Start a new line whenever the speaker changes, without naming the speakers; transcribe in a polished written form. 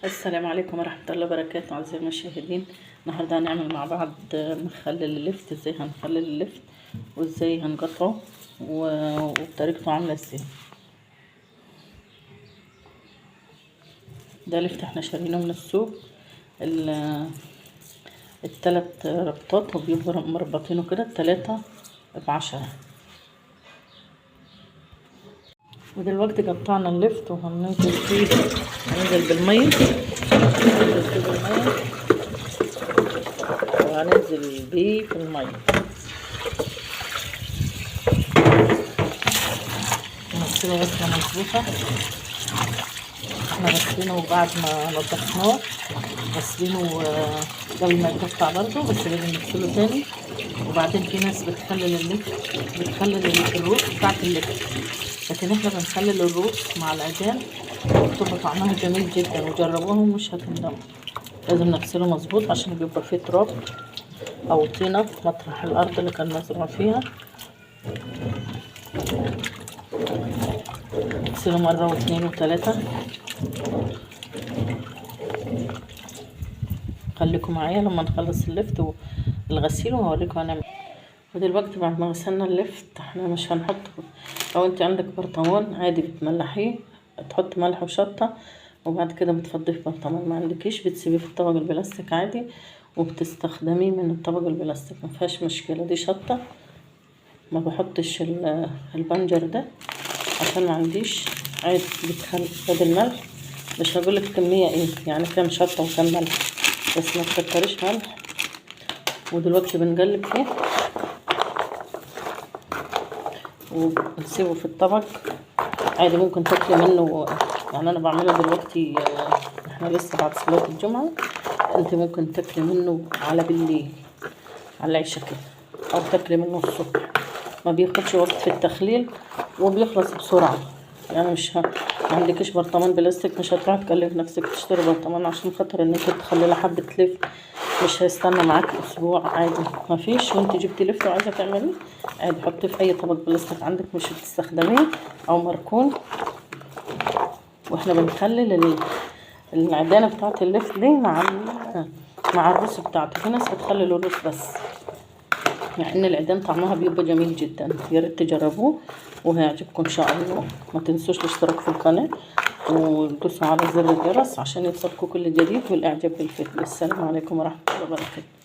السلام عليكم ورحمة الله وبركاته أعزائي المشاهدين. النهاردة هنعمل مع بعض مخلل اللفت، ازاي هنخلل اللفت وازاي هنقطعه وبطريقته عاملة ازاي. ده لفت احنا شارينه من السوق، التلات ربطات وبيبقوا مربطينه كده، التلاتة ب10. ودلوقتي قطعنا اللفت وهننزل فيه، هننزل بالمية وهننزل بيه في المية، نغسله غسلة مظبوطة. احنا غسلينه وبعد ما نضفناه غسلينه قبل ما يتقطع برضه، بس لازم نغسله تاني. وبعدين في ناس بتخلل اللفت، بتخلل الروس بتاعت اللفت، لكن احنا بنخلل الروس مع العجان بتبقى طعمها جميل جدا، وجربوها ومش هتندموا. لازم نغسله مظبوط عشان بيبقى فيه تراب او طينة مطرح الارض اللي كان مزروع فيها. نغسله مرة واثنين وثلاثة. خليكم معايا لما نخلص اللفت والغسيل وهوريكم هنعمل. ودلوقتي بعد ما غسلنا اللفت احنا مش هنحط، لو انت عندك برطمان عادي بتملحيه، تحط ملح وشطة وبعد كده بتفضيه في برطمان. ما عندكيش بتسيبيه في الطبق البلاستيك عادي وبتستخدميه من الطبق البلاستيك، ما فيهاش مشكلة. دي شطة، ما بحطش البنجر ده عشان ما عنديش، عادي بتخلي بدل ملح. مش هقولك كمية ايه يعني، كام شطة وكام ملح، بس ما تكتريش ملح. ودلوقتي بنقلب فيه وبنسيبه في الطبق عادي. ممكن تاكلي منه، يعني انا بعمله دلوقتي، احنا لسه بعد صلاة الجمعة، انت ممكن تاكلي منه على بالليل على العشاء كده، او تاكلي منه الصبح. ما بياخدش وقت في التخليل وبيخلص بسرعة. يعني مش ما عندكش برطمان بلاستيك، مش هتروحي تكلف نفسك تشتري برطمان عشان خاطر انك تخلي حبة لف، مش هيستنى معاك اسبوع عادي. ما فيش، وانت جبتي لفت وعايزه تعمليه عادي حطيه في اي طبق بلاستيك عندك مش بتستخدميه او مركون. واحنا بنخلل العجانه بتاعه اللفت دي مع الروس بتاعته. في ناس بتخلل الروس بس، مع ان العيدان طعمها بيبقى جميل جدا. يا ريت تجربوه وهيعجبكم ان شاء الله. ما تنسوش الاشتراك في القناه وتدوسوا على زر الجرس عشان يوصلكم كل جديد والاعجاب بالفيديو. السلام عليكم ورحمه الله وبركاته.